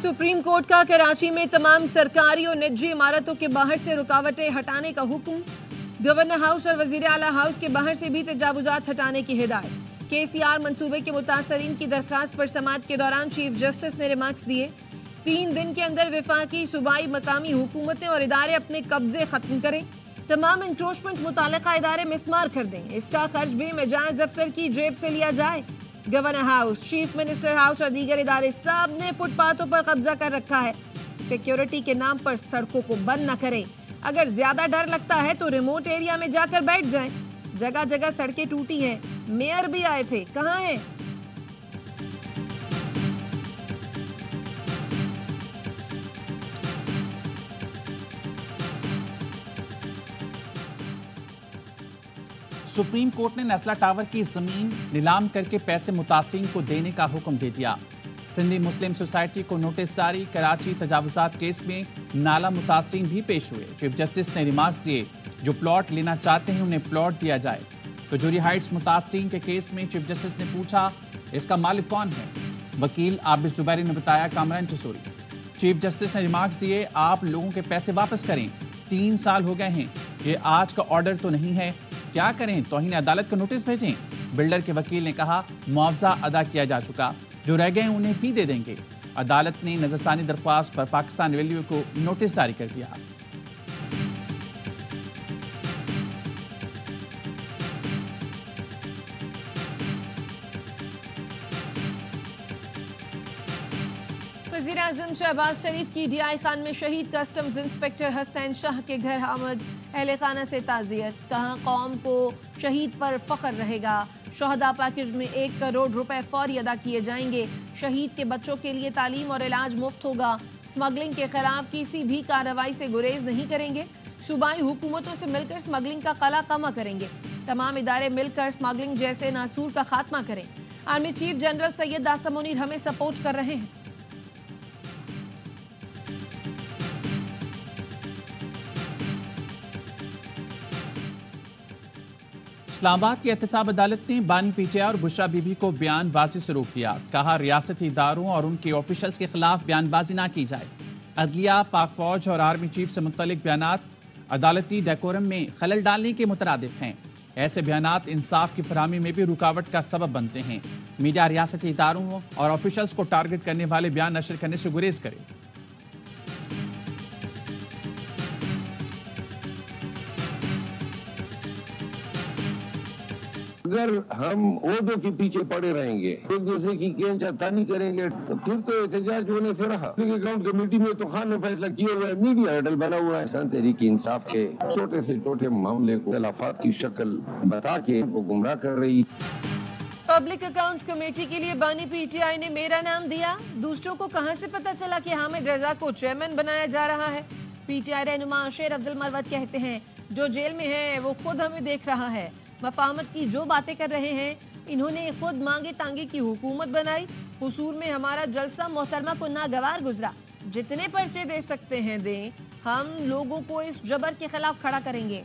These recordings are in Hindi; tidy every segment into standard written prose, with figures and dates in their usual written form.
सुप्रीम कोर्ट का कराची में तमाम सरकारी और निजी इमारतों के बाहर से रुकावटें हटाने का हुक्म। गवर्नर हाउस और वजीर आला हाउस के बाहर से भी तजावुजात हटाने की हिदायत। KCR मंसूबे के मुतासरीन की दरखास्त पर समाअत के दौरान चीफ जस्टिस ने रिमार्क्स दिए। 3 दिन के अंदर विफाकी सूबाई मकामी हुकूमतें और इदारे अपने कब्जे खत्म करें। तमाम इंक्रोचमेंट मुताल्लिका इदारे मिसमार कर दें। इसका खर्च भी मेजाज अफसर की जेब से लिया जाए। Governor house, chief minister house और दीगर इदारे सब ने फुटपाथों पर कब्जा कर रखा है। सिक्योरिटी के नाम पर सड़कों को बंद न करें। अगर ज्यादा डर लगता है तो रिमोट एरिया में जाकर बैठ जाएं। जगह जगह सड़कें टूटी हैं। मेयर भी आए थे, कहाँ हैं? सुप्रीम कोर्ट ने नेस्ला टावर की जमीन नीलाम करके पैसे मुतासिरीन को देने का हुक्म दे दिया। सिंधी मुस्लिम सोसाइटी को नोटिस जारी। कराची तजावुजात केस में नाला मुतासिरीन भी पेश हुए। चीफ जस्टिस ने रिमार्क्स दिए, जो प्लॉट लेना चाहते हैं उन्हें प्लॉट दिया जाए। कजूरी हाइट्स मुतासिरीन के केस में चीफ जस्टिस ने पूछा, इसका मालिक कौन है? वकील आबिद जुबैरी ने बताया, कामरान टसूरी। चीफ जस्टिस ने रिमार्क्स दिए, आप लोगों के पैसे वापस करें। 3 साल हो गए हैं, ये आज का ऑर्डर तो नहीं है, क्या करें? तौहीन अदालत को नोटिस भेजें। बिल्डर के वकील ने कहा, मुआवजा अदा किया जा चुका, जो रह गए उन्हें भी दे देंगे। अदालत ने नजरसानी दरख्वास्त पर पाकिस्तान रेलवे को नोटिस जारी कर दिया। वज़ीर आज़म शहबाज शरीफ की DI खान में शहीद कस्टम्स इंस्पेक्टर हसनैन शाह के घर आमद। अहले खाना से ताज़ियत, कहा कौम को शहीद पर फख्र रहेगा। शहदा पैकेज में 1 करोड़ रुपए फौरी अदा किए जाएंगे। शहीद के बच्चों के लिए तालीम और इलाज मुफ्त होगा। स्मगलिंग के खिलाफ किसी भी कार्रवाई से गुरेज नहीं करेंगे। सूबाई हुकूमतों से मिलकर स्मगलिंग का कला कमा करेंगे। तमाम इदारे मिलकर स्मगलिंग जैसे नासूर का खात्मा करें। Army chief general Syed Asim Munir हमें सपोर्ट कर रहे हैं। इस्लामाबाद की एहतसाब अदालत ने बानी PTI और बुशरा बीबी को बयानबाजी से रोक दिया। कहा, रियासती इदारों और उनके ऑफिशल्स के खिलाफ बयानबाजी ना की जाए। अदलिया, पाक फौज और आर्मी चीफ से मुतल्लिक बयानात अदालती डेकोरम में खलल डालने के मुतरादिफ हैं। ऐसे बयानात इंसाफ की फरहमी में भी रुकावट का सबब बनते हैं। मीडिया रियासती इदारों और ऑफिशल्स को टारगेट करने वाले बयान नशर करने से गुरेज करे। अगर हम ओहदों के पीछे पड़े रहेंगे, एक दूसरे की खींचातानी करेंगे, तो फिर तो एहतजाज होने से रहा। अकाउंट कमेटी में तो खान ने फैसला किया हुआ है, मीडिया हडल बना हुआ है। सन तहरीक इंसाफ के छोटे से छोटे मामले को खिलाफत की शक्ल बता के उनको गुमराह कर रही। पब्लिक अकाउंट्स कमेटी के लिए बानी PTI ने मेरा नाम दिया। दूसरों को कहां से पता चला कि हामिद रजा को चेयरमैन बनाया जा रहा है? PTI रहनुमा शेर अफजल मरवत कहते हैं, जो जेल में है वो खुद हमें देख रहा है। मफाहमत की जो बातें कर रहे हैं, इन्होंने खुद मांगे तांगे की हुकूमत बनाई। हुसूर में हमारा जलसा मोहतरमा को नागवार गुजरा। जितने पर्चे दे सकते हैं दें, हम लोगों को इस जबर के खिलाफ खड़ा करेंगे।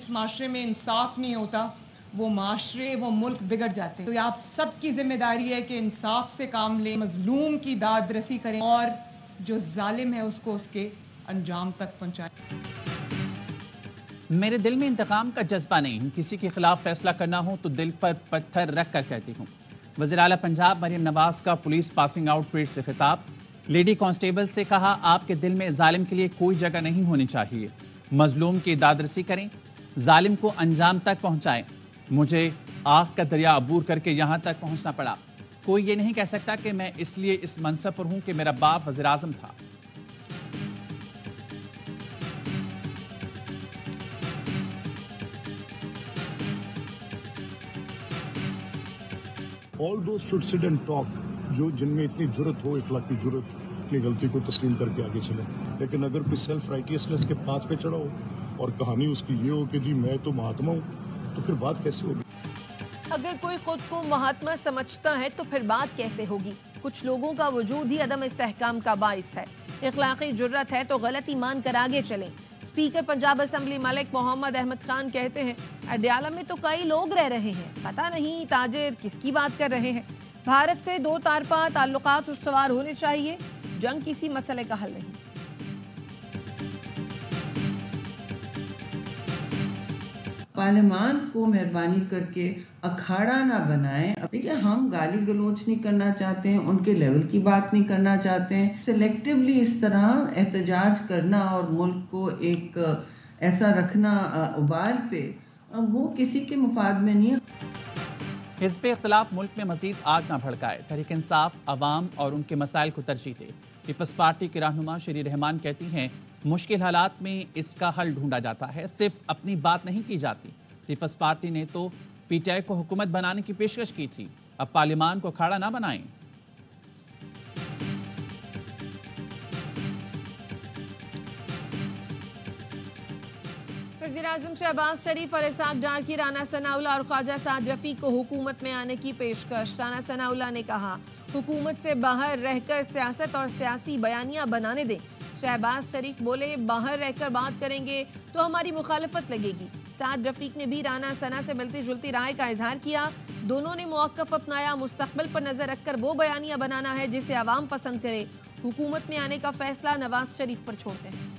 इस माशरे में इंसाफ नहीं होता, वो माशरे, वो मुल्क बिगड़ जाते हैं। तो ये आप सबकी जिम्मेदारी है कि इंसाफ से काम लें, मजलूम की दाद रसी करें और जो जालिम है उसको उसके अंजाम तक पहुंचाएं। मेरे दिल में इंतकाम का जज्बा नहीं, किसी के खिलाफ फैसला करना हो तो दिल पर पत्थर रख कर कहती हूँ। वज़ीर आला पंजाब मरियम नवाज का पुलिस पासिंग आउट परेड से खिताब। लेडी कांस्टेबल से कहा, आपके दिल में जालिम के लिए कोई जगह नहीं होनी चाहिए। मजलूम की दादरसी करें, जालिम को अंजाम तक पहुंचाएं। मुझे आग का दरिया अबूर करके यहाँ तक पहुँचना पड़ा। कोई ये नहीं कह सकता कि मैं इसलिए इस मनसब पर हूं कि मेरा बाप वज़ीर आज़म था। All those should sit and talk, जो जिनमें इतनी जुर्रत हो, इखलाकी जुर्रत, अपनी गलती को तस्लीम करके आगे चले। लेकिन अगर कोई सेल्फ राइटियसनेस के पाथ पे चढ़ा हो और कहानी उसकी ये हो कि जी मैं तो महात्मा हूँ, तो फिर बात कैसे होगी? अगर कोई खुद को महात्मा समझता है तो फिर बात कैसे होगी? कुछ लोगों का वजूद ही अदम इस्तेहकाम का बाइस है। इखलाकी जुर्रत है तो गलती मान कर आगे चलें। स्पीकर पंजाब असेंबली मलिक मोहम्मद अहमद खान कहते हैं, अडयाला में तो कई लोग रह रहे हैं, पता नहीं ताजिर किसकी बात कर रहे हैं। भारत से दो तारफा ताल्लुकात उस्तवार होने चाहिए, जंग किसी मसले का हल नहीं। पार्लियामान को मेहरबानी करके अखाड़ा ना बनाएं। देखिए, हम गाली गलोच नहीं करना चाहते हैं, उनके लेवल की बात नहीं करना चाहते हैं। सिलेक्टिवली इस तरह एहतजाज करना और मुल्क को एक ऐसा रखना उबाल पे, वो किसी के मुफाद में नहीं है। हिज़्ब इख्तिलाफ मुल्क में मजीद आग ना भड़काए, तहरीक इंसाफ अवाम और उनके मसाइल को तरजीह दे। पीपल्स पार्टी की रहनुमा शरी रहमान कहती हैं, मुश्किल हालात में इसका हल ढूंढा जाता है, सिर्फ अपनी बात नहीं की जाती। पीपल्स पार्टी ने तो पीटीआई को हुकूमत बनाने की पेशकश की थी, अब पार्लियामान को अखाड़ा ना बनाएं। वज़ीर-ए-आज़म शहबाज शरीफ और इसाक डार की राना सनाउल्लाह और ख्वाजा साद रफीक को हुकूमत में आने की पेशकश। राना सनाउल्लाह ने कहा, हुकूमत से बाहर रहकर सियासत और सियासी बयानियां बनाने दें। शहबाज शरीफ बोले, बाहर रहकर बात करेंगे तो हमारी मुखालफत लगेगी। साद रफीक ने भी राना सना से मिलती जुलती राय का इजहार किया। दोनों ने मौक़िफ़ अपनाया, मुस्तक़बिल पर नजर रखकर वो बयानियां बनाना है जिसे आवाम पसंद करे। हुकूमत में आने का फैसला नवाज शरीफ पर छोड़ते हैं।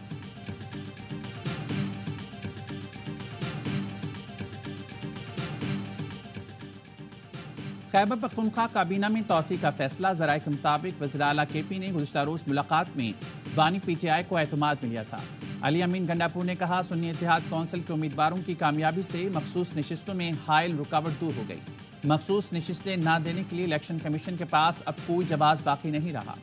खैबर पख्तूनख्वा काबीना में तोसी का फैसला। ज़राए के मुताबिक वज़ीर आला केपी ने गुज़िश्ता रोज़ मुलाकात में बानी पीटीआई को एतमाद में लिया था। अली अमीन गंडापुर ने कहा, सुन्नी इत्तेहाद कौंसिल के उम्मीदवारों की कामयाबी से मखसूस नशिस्तों में हायल रुकावट दूर हो गई। मखसूस नशिस्तें ना देने के लिए इलेक्शन कमीशन के पास अब कोई जवाब बाकी नहीं रहा।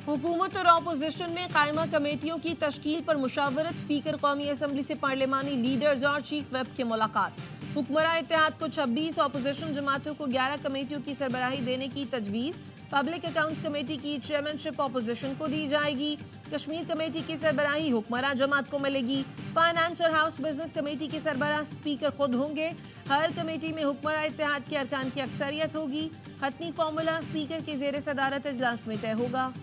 हुकूमत और अपोजिशन में कायमा कमेटियों की तश्कील पर मुशावरत। स्पीकर कौमी असम्बली से पार्लिमानी लीडर्स और चीफ व्हिप की मुलाकात। हुक्मरान इत्तेहाद को 26, अपोजिशन जमातों को 11 कमेटियों की सरबराही देने की तजवीज़। पब्लिक अकाउंट्स कमेटी की चेयरमैनशिप अपोजिशन को दी जाएगी। कश्मीर कमेटी की सरबराही हुक्मरान जमात को मिलेगी। फाइनेंस और हाउस बिजनेस कमेटी की सरबराह स्पीकर खुद होंगे। हर कमेटी में हुक्मरान इत्तेहाद के अरकान की अक्सरियत होगी। हतमी फार्मूला स्पीकर के जेर सदारत इजलास में तय होगा।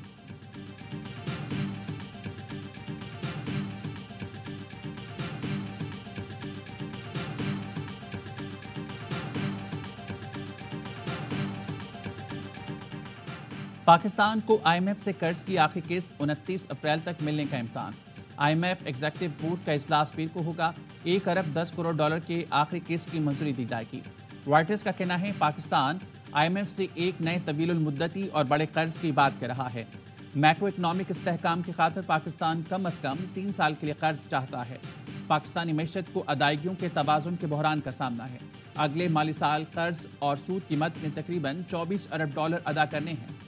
पाकिस्तान को IMF से कर्ज की आखिरी किस्त 29 अप्रैल तक मिलने का इम्कान। IMF एग्जीक्यूटिव बोर्ड का इजलास पीर को होगा। 1 अरब 10 करोड़ डॉलर के आखिरी किस्त की मंजूरी दी जाएगी। रॉयटर्स का कहना है, पाकिस्तान IMF से एक नए तवील मुद्दती और बड़े कर्ज की बात कर रहा है। मैक्रो इकनॉमिक इस्तेहकाम की खातिर पाकिस्तान कम अज कम 3 साल के लिए कर्ज चाहता है। पाकिस्तानी मैशत को अदायगियों के तवाज़ुन के बहरान का सामना है। अगले माली साल कर्ज और सूद की मद में तकरीबन 24 अरब डॉलर अदा करने हैं।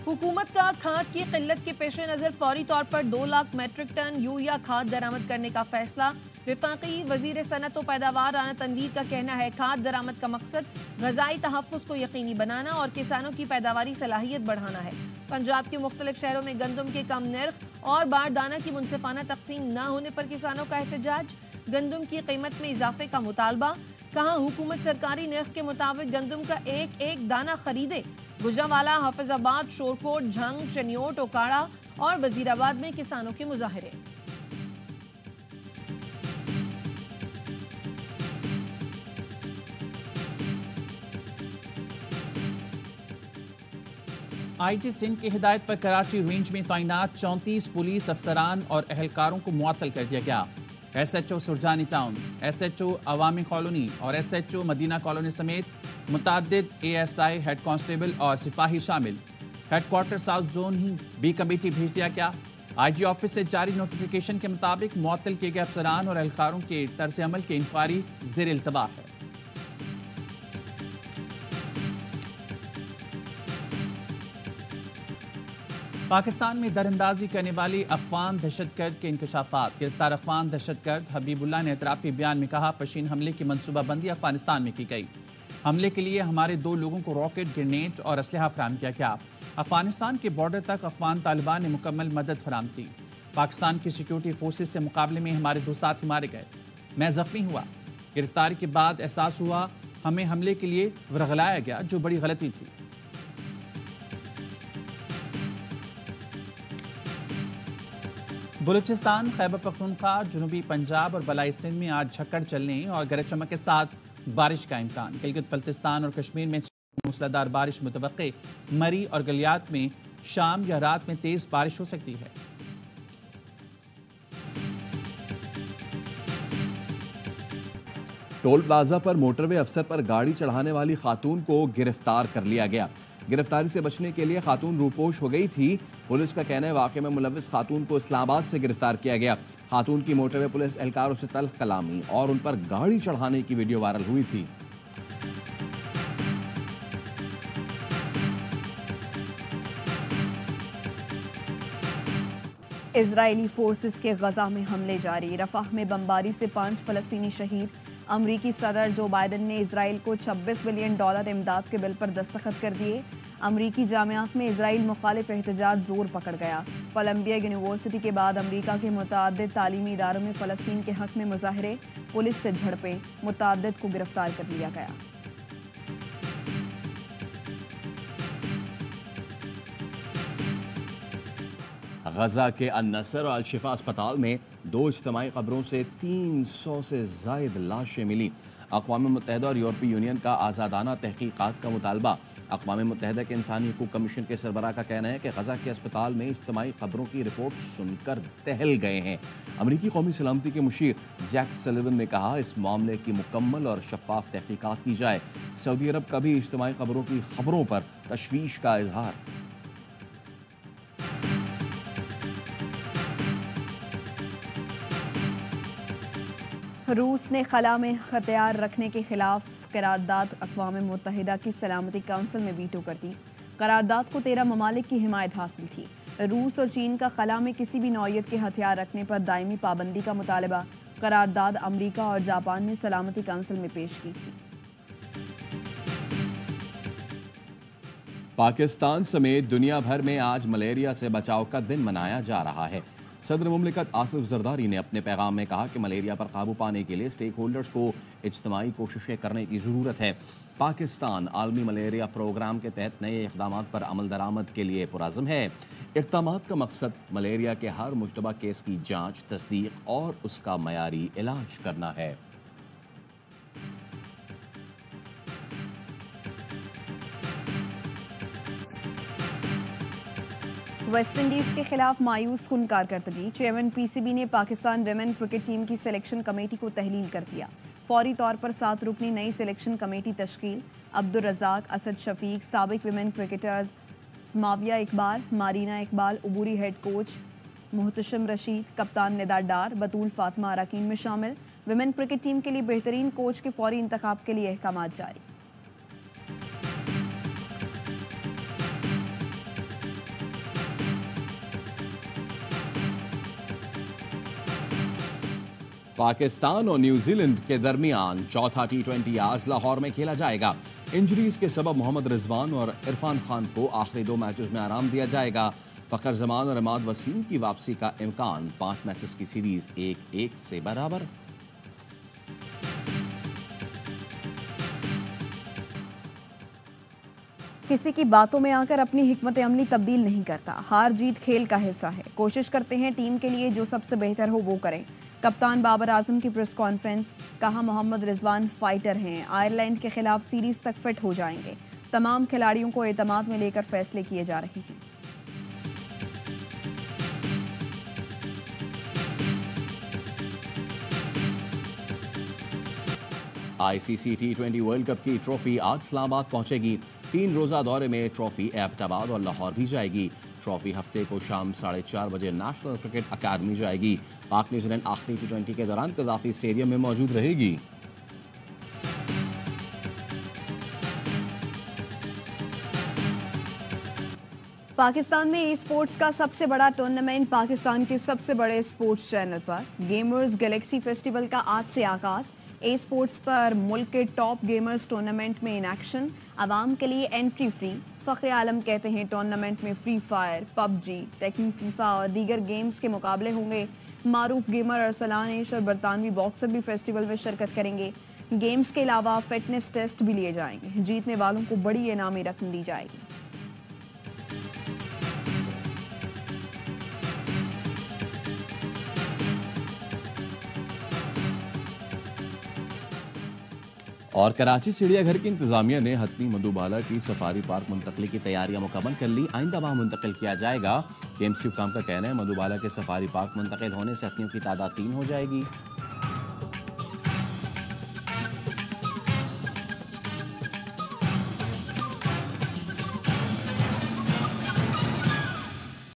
हुकूमत का खाद की किल्लत के पेश नज़र फौरी तौर पर 2 लाख मेट्रिक टन यूरिया खाद दरामद करने का फैसला। वफाकी वजीर सनत और पैदावार राना तनवीर का कहना है, खाद दरामद का मकसद ग़ज़ाई तहफ़्फ़ुज़ को यकीनी बनाना और किसानों की पैदावारी सलाहियत बढ़ाना है। पंजाब के मुख्तलिफ शहरों में गंदम के कम नर्ख और बारदाना की मुनसिफाना तकसीम न होने पर किसानों का एहतजाज। गंदम की कीमत में इजाफे का मुतालबा। कहा, हुकूमत सरकारी नर्ख के मुताबिक गंदम का एक एक दाना खरीदे। गुजरांवाला, हाफिजाबाद, शोरकोट, झंग, चनियोट, ओकाड़ा और वजीराबाद में किसानों के मुजाहरे। IG सिंध की हिदायत पर कराची रेंज में तैनात 34 पुलिस अफसरान और एहलकारों को मुअत्तल कर दिया गया। SHO सुरजानी टाउन, SHO अवामी कॉलोनी और SHO मदीना कॉलोनी समेत मुतअद्दिद ASI, हेड कांस्टेबल और सिपाही शामिल। हेडक्वार्टर साउथ जोन ही B कमेटी भेज दिया गया। IG ऑफिस से जारी नोटिफिकेशन के मुताबिक मुअत्तल किए गए अफसरान और एहलकारों के तर्ज अमल की इंक्वायरी ज़ेर इल्तवा है। पाकिस्तान में दरअंदाजी करने वाली अफगान दहशतगर्द के इंकशाफात। गिरफ्तार अफगान दहशतगर्द हबीबुल्लाह ने एतराफ़ी बयान में कहा, पशीन हमले की मनसूबाबंदी अफगानिस्तान में की गई। हमले के लिए हमारे 2 लोगों को रॉकेट, ग्रेनेड और असलहा फराहम किया गया। अफगानिस्तान के बॉर्डर तक अफगान तालिबान ने मुकम्मल मदद फराहम की। पाकिस्तान की सिक्योरिटी फोर्सेस से मुकाबले में हमारे 2 साथी मारे गए, मैं जख्मी हुआ। गिरफ्तारी के बाद एहसास हुआ हमें हमले के लिए वरगलाया गया, जो बड़ी गलती थी। बलूचिस्तान, खैबर पख्तूनख्वा, जनूबी पंजाब और बलाई सिंध में आज झक्कड़ चलने और गरज चमक के साथ बारिश का इम्कान। गिलगित बल्तिस्तान और कश्मीर में मूसलाधार बारिश मुतवक्के। मरी और गलियात में शाम या रात में तेज बारिश हो सकती है। टोल प्लाजा पर मोटरवे अफसर पर गाड़ी चढ़ाने वाली खातून को गिरफ्तार कर लिया गया। गिरफ्तारी से बचने के लिए खातून रूपोश हो गई थी। पुलिस का कहना है वाकये में मुलविस खातून को इस्लामाबाद से गिरफ्तार किया गया। खातून की मोटरवे पुलिस एहलकारों से तल्ख कलामी और उन पर गाड़ी चढ़ाने की वीडियो वायरल हुई थी। इजरायली फोर्सेस के गजा में हमले जारी। रफाह में बमबारी से 5 फलस्तीनी शहीद। अमरीकी सदर जो बाइडन ने इजराइल को $26 बिलियन इमदाद के बिल पर दस्तखत कर दिए। अमरीकी जामियात में इजराइल मुखालिफ एहतजाज जोर पकड़ गया। कोलंबिया यूनिवर्सिटी के बाद अमरीका के मुतअद्दिद तालीमी इदारों में फ़लस्तीन के हक में मुजाहरे, पुलिस से झड़पें, मुतअद्दिद को गिरफ्तार कर लिया गया। गजा के अन-नसर और अल-शिफा अस्पताल में 2 इज्तिमाई कब्रों से 300 से ज़ायद लाशें मिली। अक़वाम मुत्तहिदा और यूरोपीय यूनियन का आज़ादाना तहकीकात का मुतालबा। अक़वाम मुत्तहिदा के इंसानी हुकूक कमीशन के सरबराह का कहना है कि गजा के अस्पताल में इज्तिमाई कब्रों की रिपोर्ट सुनकर दहल गए हैं। अमरीकी कौमी सलामती के मुशीर जैक सलिवन ने कहा इस मामले की मुकम्मल और शफाफ तहकीकात की जाए। सऊदी अरब का भी इज्तिमाई कब्रों की खबरों पर तशवीश का इजहार। रूस ने खला में हथियार रखने के खिलाफ करारदाद अक़वाम मुत्तहिदा की सलामती काउंसिल में वीटो कर दी। करारदाद को 13 ममालिक की हिमायत हासिल थी। रूस और चीन का खला में किसी भी नौइयत के हथियार रखने पर दायमी पाबंदी का मुतालबा करारदाद अमरीका और जापान ने सलामती काउंसिल में पेश की थी। पाकिस्तान समेत दुनिया भर में आज मलेरिया से बचाव का दिन मनाया जा रहा है। सदर मुमलिकत आसिफ जरदारी ने अपने पैगाम में कहा कि मलेरिया पर काबू पाने के लिए स्टेक होल्डर्स को इज्तिमाई कोशिशें करने की ज़रूरत है। पाकिस्तान आलमी मलेरिया प्रोग्राम के तहत नए इक़दाम पर अमल दरामद के लिए पुरज़्म है। इक़दाम का मकसद मलेरिया के हर मुश्तबा केस की जाँच, तस्दीक और उसका मयारी इलाज करना है। वेस्ट इंडीज के खिलाफ मायूस कुन कारकर्दगी। चेयरमैन पीसीबी ने पाकिस्तान विमेन क्रिकेट टीम की सिलेक्शन कमेटी को तहलील कर दिया। फौरी तौर पर 7 रुकनी नई सिलेक्शन कमेटी तश्कील। अब्दुल रज़ाक, असद शफीक, साबिक विमेन क्रिकेटर्स माविया इकबाल, मारीना इकबाल, उबूरी हेड कोच मुहतशम रशीद, कप्तान निदा डार, बतूल फातिमा अरकान में शामिल। विमेन क्रिकेट टीम के लिए बेहतरीन कोच के फौरी इंतखाब के लिए अहकाम जारी। पाकिस्तान और न्यूजीलैंड के दरमियान चौथा T20 आज लाहौर में खेला जाएगा। इंजरीज के सबब मोहम्मद रिजवान और इरफान खान को आखिरी 2 मैचेस में आराम दिया जाएगा। फ़खर जमान और इमाद वसीम की वापसी का इम्कान। 5 मैचेस की सीरीज 1-1 से बराबर। किसी की बातों में आकर अपनी हिकमत अमली तब्दील नहीं करता। हार जीत खेल का हिस्सा है। कोशिश करते हैं टीम के लिए जो सबसे बेहतर हो वो करें। कप्तान बाबर आजम की प्रेस कॉन्फ्रेंस। कहा मोहम्मद रिजवान फाइटर हैं, आयरलैंड के खिलाफ सीरीज तक फिट हो जाएंगे। तमाम खिलाड़ियों को एतमाद में लेकर फैसले किए जा रहे हैं। ICC T20 वर्ल्ड कप की ट्रॉफी आज इस्लामाबाद पहुंचेगी। 3 रोजा दौरे में ट्रॉफी एबटाबाद और लाहौर भी जाएगी। ट्रॉफी हफ्ते को शाम 4:30 बजे नेशनल क्रिकेट अकादमी जाएगी। पाक न्यूजीलैंड आखिरी T20 के दौरान कज़ाफ़ी स्टेडियम में मौजूद रहेगी। पाकिस्तान में ई स्पोर्ट्स का सबसे बड़ा टूर्नामेंट पाकिस्तान के सबसे बड़े स्पोर्ट्स चैनल पर गेमर्स गैलेक्सी फेस्टिवल का आज से आगाज। ए स्पोर्ट्स पर मुल्क के टॉप गेमर्स टूर्नामेंट में इन एक्शन। आवाम के लिए एंट्री फ्री। फ़ख्र आलम कहते हैं टूर्नामेंट में फ्री फायर, पबजी, टेक्न, फीफा और दीगर गेम्स के मुकाबले होंगे। मारूफ गेमर अरसलान एश और बरतानवी बॉक्सर भी फेस्टिवल में शिरकत करेंगे। गेम्स के अलावा फिटनेस टेस्ट भी लिए जाएंगे। जीतने वालों को बड़ी इनामी रकम दी जाएगी। और कराची चिड़ियाघर की इंतजामिया ने हथनी मधुबाला की सफारी पार्क मुंतकली की तैयारियां मुकम्मल कर ली। आइंदा माह मुंतकिल किया जाएगा। KMC हुकाम का कहना है मधुबाला के सफारी पार्क मुंतकिल होने से हथनियों की तादाद 3 हो जाएगी।